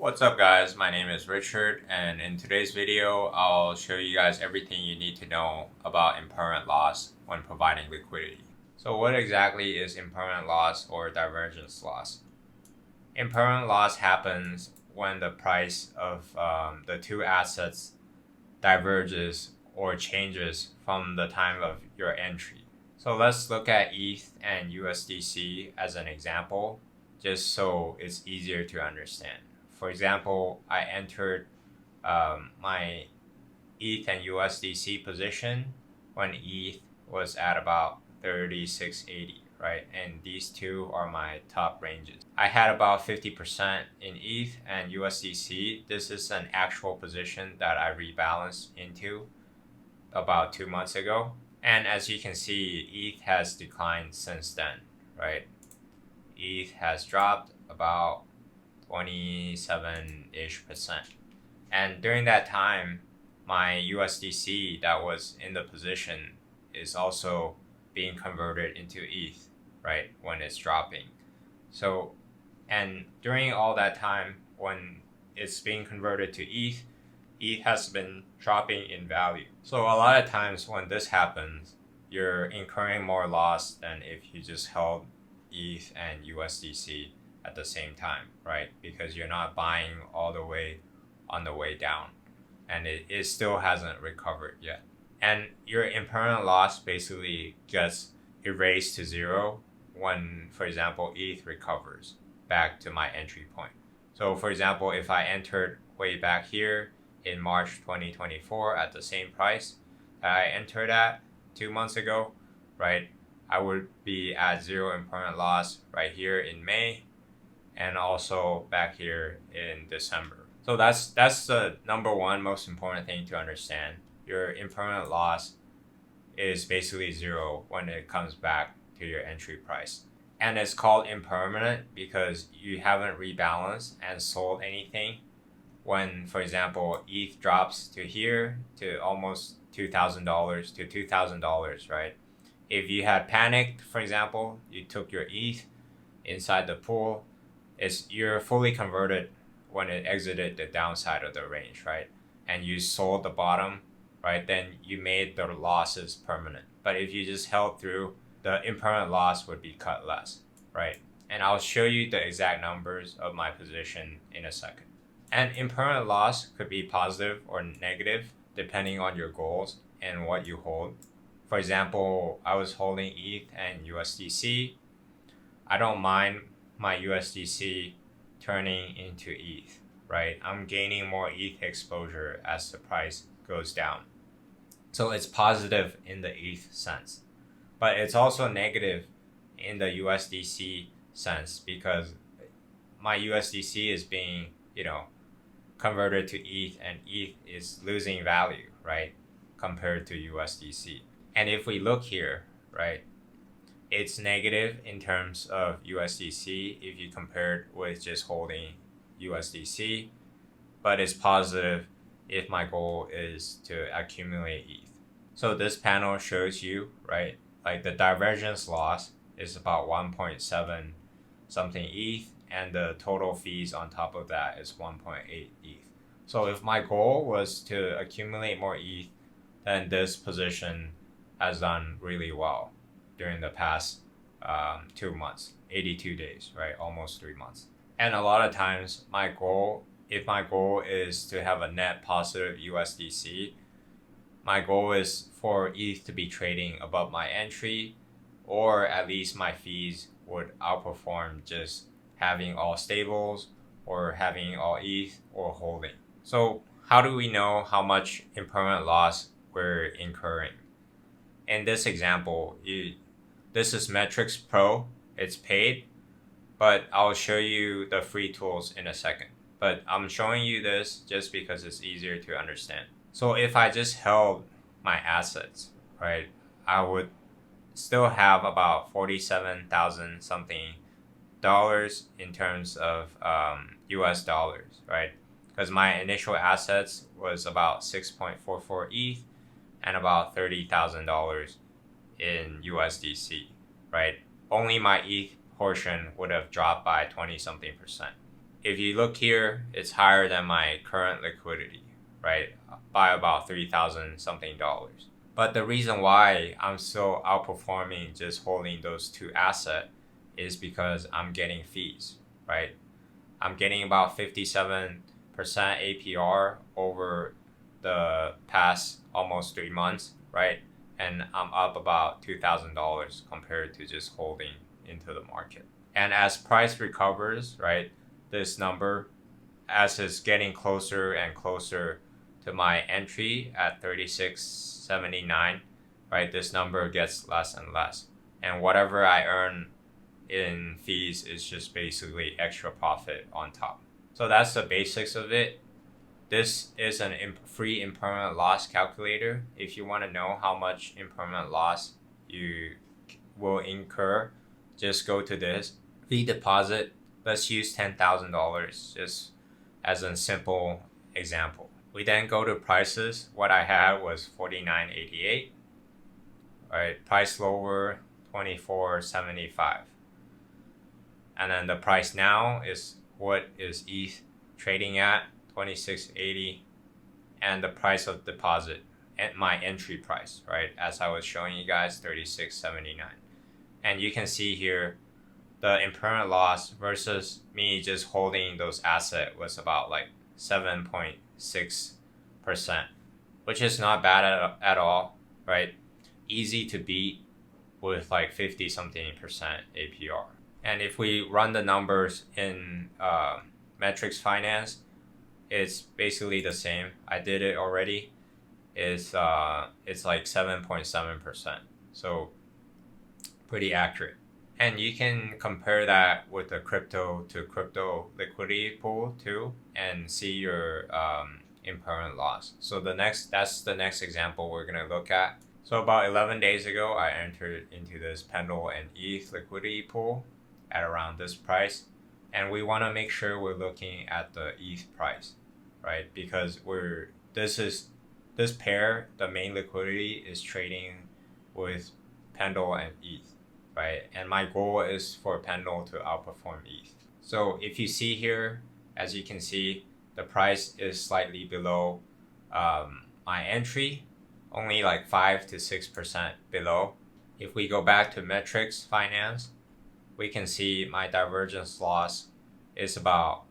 What's up guys, my name is Richard, and in today's video I'll show you guys everything you need to know about impermanent loss when providing liquidity. So what exactly is impermanent loss or divergence loss? Impermanent loss happens when the price of the two assets diverges or changes from the time of your entry. So let's look at ETH and USDC as an example, just so it's easier to understand. For example, I entered my ETH and USDC position when ETH was at about 3680, right? And these two are my top ranges. I had about 50% in ETH and USDC. This is an actual position that I rebalanced into about 2 months ago. And as you can see, ETH has declined since then, right? ETH has dropped about 27-ish%. And during that time, my USDC that was in the position is also being converted into ETH, right, when it's dropping. So, and during all that time, when it's being converted to ETH, ETH has been dropping in value. So a lot of times when this happens, you're incurring more loss than if you just held ETH and USDC at the same time, right? Because you're not buying all the way on the way down, and it still hasn't recovered yet. And your impermanent loss basically gets erased to zero when, for example, ETH recovers back to my entry point. So for example, if I entered way back here in March 2024 at the same price that I entered at 2 months ago, right, I would be at zero impermanent loss right here in May, and also back here in December. So that's the number one most important thing to understand. Your impermanent loss is basically zero when it comes back to your entry price. And it's called impermanent because you haven't rebalanced and sold anything when, for example, ETH drops to here to almost $2,000 to $2,000, right? If you had panicked, for example, you took your ETH inside the pool, you're fully converted when it exited the downside of the range, right? And you sold the bottom, right? Then you made the losses permanent. But if you just held through, the impermanent loss would be cut less, right? And I'll show you the exact numbers of my position in a second. And impermanent loss could be positive or negative depending on your goals and what you hold. For example, I was holding ETH and USDC. I don't mind my USDC turning into ETH, right? I'm gaining more ETH exposure as the price goes down. So it's positive in the ETH sense. But it's also negative in the USDC sense because my USDC is being, converted to ETH, and ETH is losing value, right, compared to USDC. And if we look here, right, it's negative in terms of USDC if you compare it with just holding USDC, but it's positive if my goal is to accumulate ETH. So this panel shows you, right, like the divergence loss is about 1.7 something ETH, and the total fees on top of that is 1.8 ETH. So if my goal was to accumulate more ETH, then this position has done really well during the past 2 months, 82 days, right? Almost 3 months. And a lot of times if my goal is to have a net positive USDC, my goal is for ETH to be trading above my entry, or at least my fees would outperform just having all stables or having all ETH or holding. So how do we know how much impermanent loss we're incurring? In this example, this is Metrics Pro. It's paid, but I'll show you the free tools in a second. But I'm showing you this just because it's easier to understand. So if I just held my assets, right, I would still have about 47,000 something dollars in terms of US dollars, right? Because my initial assets was about 6.44 ETH and about $30,000 in USDC, right? Only my ETH portion would have dropped by 20 something %. if you look here, it's higher than my current liquidity, right? By about $3,000 something. But the reason why I'm still outperforming just holding those two assets is because I'm getting fees, right? I'm getting about 57% APR over the past almost 3 months, right? And I'm up about $2,000 compared to just holding into the market. And as price recovers, right, this number, as it's getting closer and closer to my entry at 36.79, right, this number gets less and less. And whatever I earn in fees is just basically extra profit on top. So that's the basics of it. This is a free impermanent loss calculator. If you want to know how much impermanent loss you will incur, just go to this. Fee deposit, let's use $10,000 just as a simple example. We then go to prices. What I had was $49.88. Right, price lower, $24.75. And then the price now is what is ETH trading at, $26.80, and the price of deposit at my entry price, right? As I was showing you guys, $36.79. And you can see here the impermanent loss versus me just holding those assets was about like 7.6%, which is not bad at all, right? Easy to beat with like 50 something percent APR. And if we run the numbers in Metrics Finance, it's basically the same. I did it already. It's like 7.7%. So pretty accurate. And you can compare that with the crypto to crypto liquidity pool too, and see your impermanent loss. So that's the next example we're gonna look at. So about 11 days ago, I entered into this Pendle and ETH liquidity pool at around this price. And we want to make sure we're looking at the ETH price, right? Because this pair, the main liquidity is trading with Pendle and ETH, right? And my goal is for Pendle to outperform ETH. So if you see here, as you can see, the price is slightly below my entry, only like 5 to 6% below. If we go back to Metrics Finance, we can see my divergence loss is about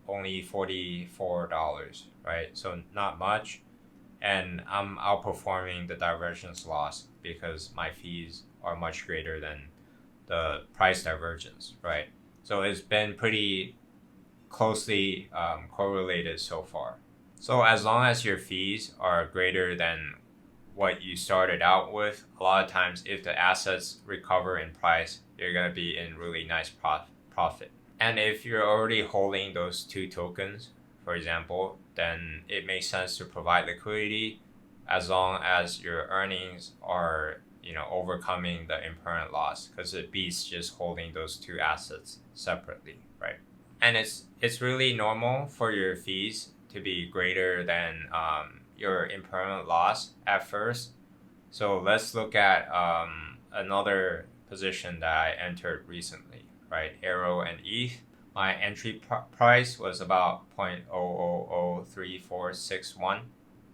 only $44, right? So not much. And I'm outperforming the divergence loss because my fees are much greater than the price divergence, right? So it's been pretty closely correlated so far. So as long as your fees are greater than what you started out with, a lot of times if the assets recover in price, you're going to be in really nice profit. And if you're already holding those two tokens, for example, then it makes sense to provide liquidity as long as your earnings are, overcoming the impermanent loss, because it beats just holding those two assets separately, right? And it's really normal for your fees to be greater than your impermanent loss at first. So let's look at another position that I entered recently, right? Arrow and ETH. My entry price was about 0.0003461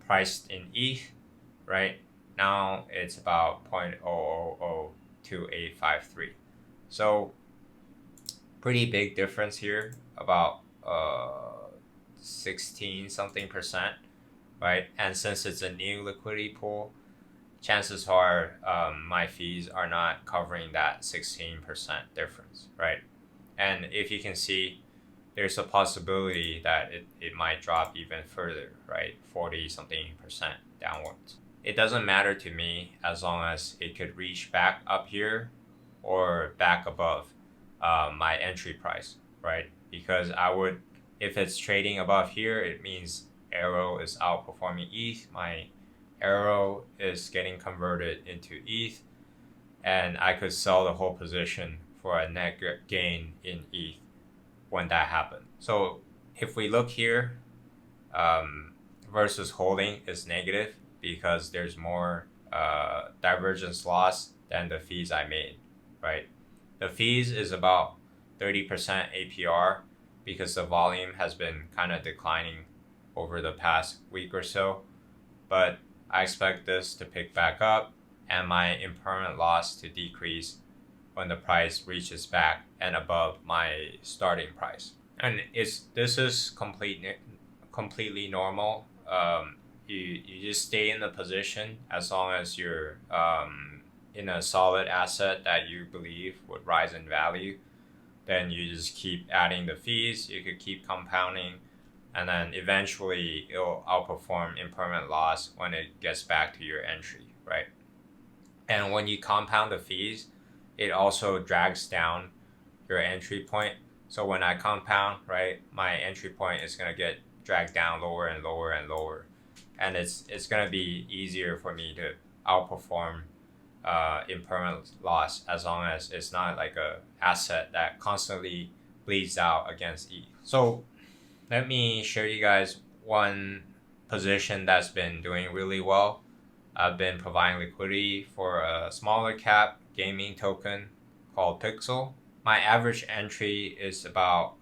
priced in ETH, right? Now it's about 0.0002853. So pretty big difference here, about 16 something percent, right? And since it's a new liquidity pool, chances are my fees are not covering that 16% difference, right? And if you can see, there's a possibility that it might drop even further, right? 40 something percent downwards. It doesn't matter to me as long as it could reach back up here or back above my entry price, right? Because if it's trading above here, it means Arrow is outperforming ETH. My Arrow is getting converted into ETH, and I could sell the whole position for a net gain in ETH when that happens. So if we look here, versus holding is negative because there's more divergence loss than the fees I made, right? The fees is about 30% APR because the volume has been kind of declining over the past week or so. But I expect this to pick back up and my impermanent loss to decrease when the price reaches back and above my starting price. And this is completely normal. You just stay in the position as long as you're in a solid asset that you believe would rise in value. Then you just keep adding the fees. You could keep compounding, and then eventually it'll outperform impermanent loss when it gets back to your entry, right? And when you compound the fees, it also drags down your entry point. So when I compound, right, my entry point is going to get dragged down lower and lower and lower. And it's going to be easier for me to outperform impermanent loss as long as it's not like a asset that constantly bleeds out against ETH. So let me show you guys one position that's been doing really well. I've been providing liquidity for a smaller cap gaming token called Pixel. My average entry is about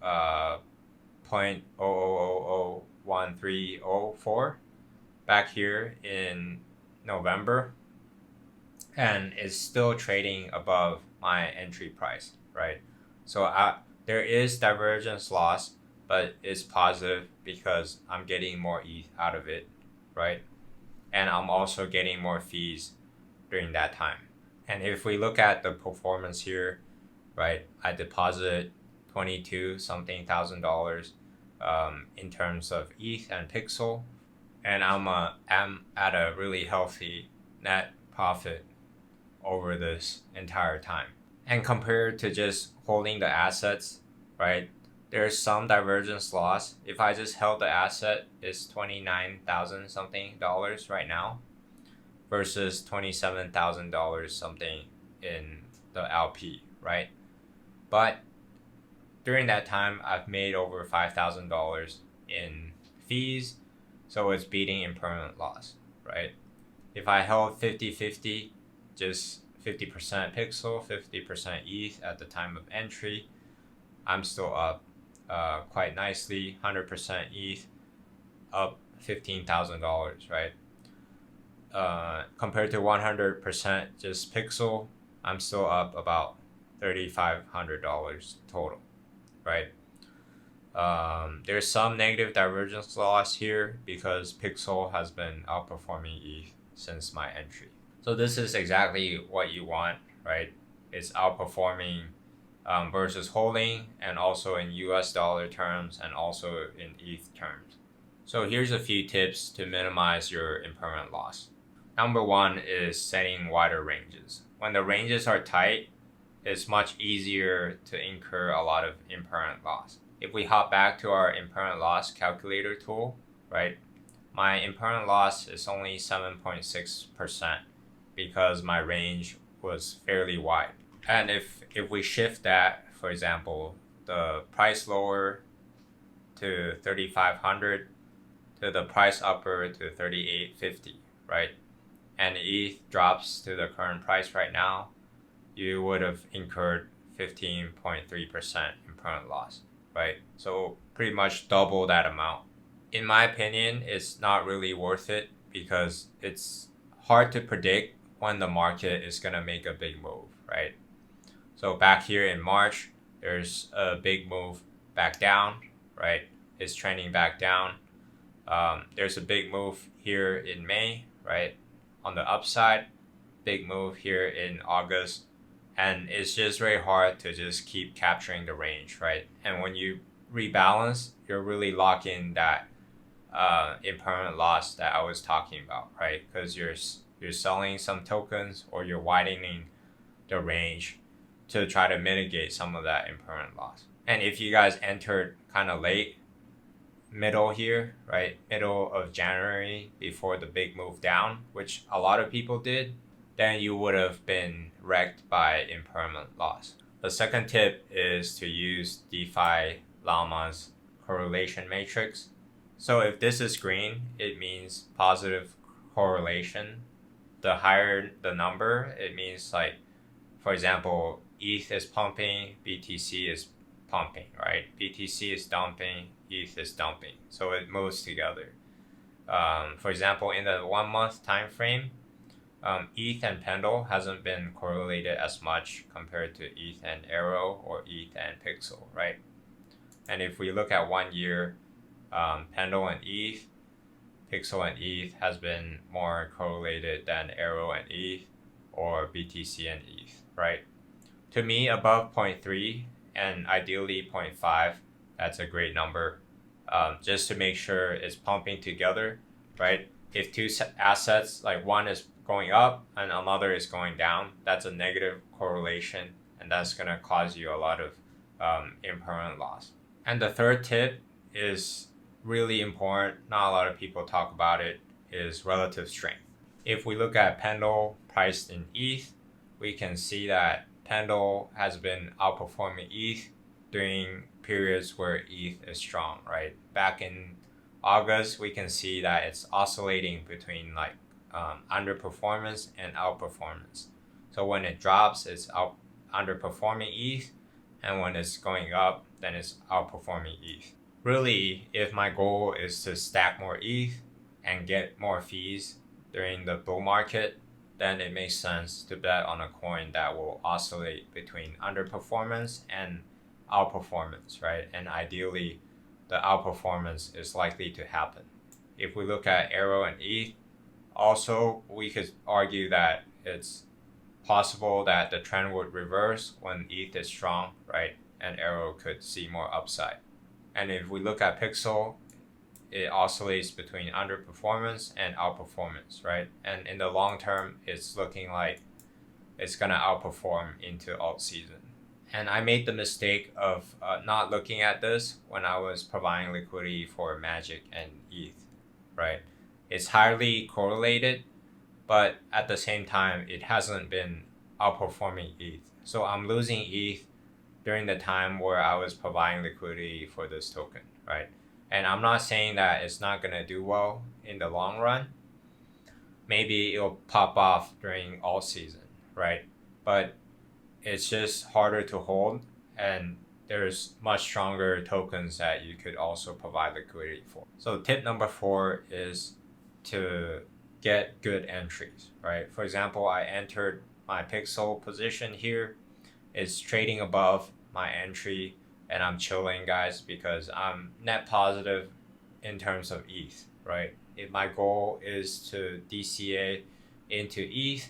0.00001304 back here in November, and it's still trading above my entry price, right? So there is divergence loss, but it's positive because I'm getting more ETH out of it, right? And I'm also getting more fees during that time. And if we look at the performance here, right, I deposited 22 something thousand dollars in terms of ETH and Pixel, and I'm at a really healthy net profit over this entire time. And compared to just holding the assets, right, there's some divergence loss. If I just held the asset, it's 29,000 something dollars right now versus $27,000 something in the LP, right? But during that time, I've made over $5,000 in fees, so it's beating impermanent loss, right? If I held 50-50, just 50% Pixel, 50% ETH at the time of entry, I'm still up quite nicely. 100% ETH, up $15,000, right? Compared to 100% just Pixel, I'm still up about $3,500 total, right? There's some negative divergence loss here because Pixel has been outperforming ETH since my entry. So this is exactly what you want, right? It's outperforming versus holding, and also in US dollar terms and also in ETH terms. So here's a few tips to minimize your impermanent loss. Number one is setting wider ranges. When the ranges are tight, it's much easier to incur a lot of impermanent loss. If we hop back to our impermanent loss calculator tool, right, my impermanent loss is only 7.6% because my range was fairly wide. And if we shift that, for example, the price lower to 3,500 to the price upper to 3,850, right? And ETH drops to the current price right now, you would have incurred 15.3% impermanent loss, right? So pretty much double that amount. In my opinion, it's not really worth it because it's hard to predict when the market is going to make a big move, right? So back here in March, there's a big move back down, right? It's trending back down. There's a big move here in May, right? On the upside, big move here in August. And it's just very hard to just keep capturing the range, right? And when you rebalance, you're really locking that impermanent loss that I was talking about, right? Because you're selling some tokens or you're widening the range to try to mitigate some of that impermanent loss. And if you guys entered kind of late, middle here, right, middle of January before the big move down, which a lot of people did, then you would have been wrecked by impermanent loss. The second tip is to use DeFi Llama's correlation matrix. So if this is green, it means positive correlation. The higher the number, it means like, for example, ETH is pumping, BTC is pumping, right? BTC is dumping, ETH is dumping, so it moves together. For example, in the 1 month time frame, ETH and Pendle hasn't been correlated as much compared to ETH and Arrow or ETH and Pixel, right? And if we look at 1 year, Pendle and ETH, Pixel and ETH has been more correlated than Arrow and ETH or BTC and ETH, right? To me, above 0.3 and ideally 0.5, that's a great number. Just to make sure it's pumping together, right? If two assets, like one is going up and another is going down, that's a negative correlation, and that's going to cause you a lot of impermanent loss. And the third tip is really important, not a lot of people talk about it, is relative strength. If we look at Pendle priced in ETH, we can see that Pendle has been outperforming ETH during periods where ETH is strong, right? Back in August, we can see that it's oscillating between underperformance and outperformance. So when it drops, it's underperforming ETH, and when it's going up, then it's outperforming ETH. Really, if my goal is to stack more ETH and get more fees during the bull market, then it makes sense to bet on a coin that will oscillate between underperformance and outperformance, right? And ideally, the outperformance is likely to happen. If we look at Arrow and ETH, also we could argue that it's possible that the trend would reverse when ETH is strong, right? And Arrow could see more upside. And if we look at Pixel, it oscillates between underperformance and outperformance, right? And in the long term, it's looking like it's gonna outperform into alt season. And I made the mistake of not looking at this when I was providing liquidity for Magic and ETH, right? It's highly correlated, but at the same time, it hasn't been outperforming ETH. So I'm losing ETH during the time where I was providing liquidity for this token, right? And I'm not saying that it's not going to do well in the long run. Maybe it'll pop off during all season, right? But it's just harder to hold, and there's much stronger tokens that you could also provide liquidity for. So tip number 4 is to get good entries, right? For example, I entered my Pixel position here. It's trading above my entry, and I'm chilling, guys, because I'm net positive in terms of ETH, right? If my goal is to DCA into ETH,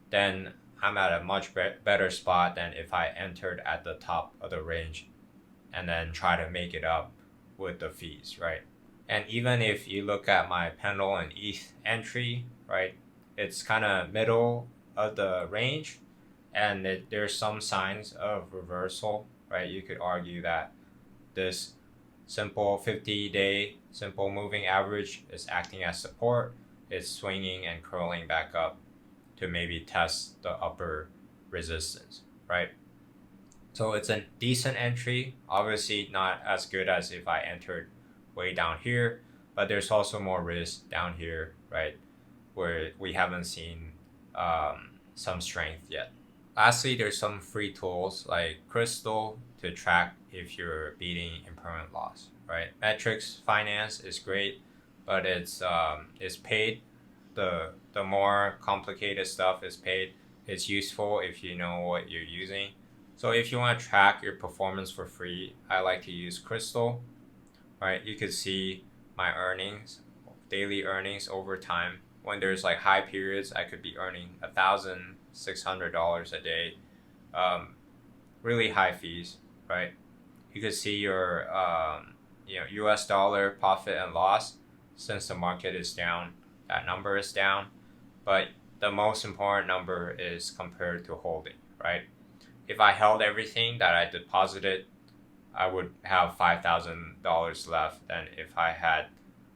then I'm at a much better spot than if I entered at the top of the range and then try to make it up with the fees, right? And even if you look at my Pendle and ETH entry, right, it's kind of middle of the range, and there's some signs of reversal, right? You could argue that this simple 50-day simple moving average is acting as support. It's swinging and curling back up to maybe test the upper resistance, right? So it's a decent entry, obviously not as good as if I entered way down here, but there's also more risk down here, right, where we haven't seen some strength yet. Lastly, there's some free tools like Crystal to track if you're beating impermanent loss, right? Metrics Finance is great, but it's paid. The more complicated stuff is paid. It's useful if you know what you're using. So if you want to track your performance for free, I like to use Crystal, right? You could see my earnings, daily earnings over time. When there's like high periods, I could be earning $1,600 a day. Really high fees, right? You could see your US dollar profit and loss. Since the market is down, that number is down. But the most important number is compared to holding, right? If I held everything that I deposited, I would have $5,000 left than if I had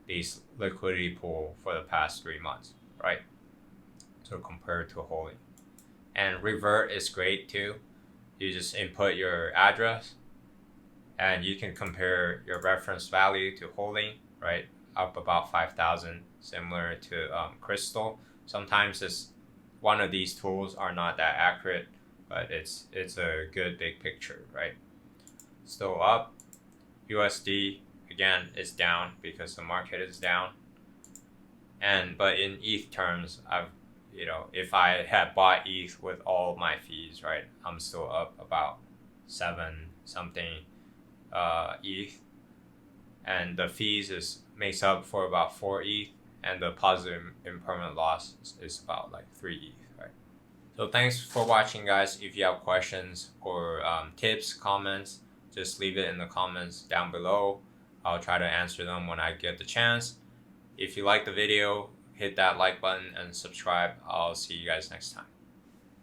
these liquidity pool for the past 3 months, right? So compared to holding. And revert is great too. You just input your address and you can compare your reference value to holding, right? Up about 5,000, similar to Crystal. Sometimes one of these tools are not that accurate, but it's a good big picture, right? still up. USD again is down because the market is down. But in ETH terms, if I had bought ETH with all my fees, right, I'm still up about 7 something ETH, and the fees makes up for about 4 ETH, and the positive impermanent loss is about like 3 ETH, right? So thanks for watching, guys. If you have questions or tips, comments, just leave it in the comments down below. I'll try to answer them when I get the chance. If you like the video, hit that like button and subscribe. I'll see you guys next time.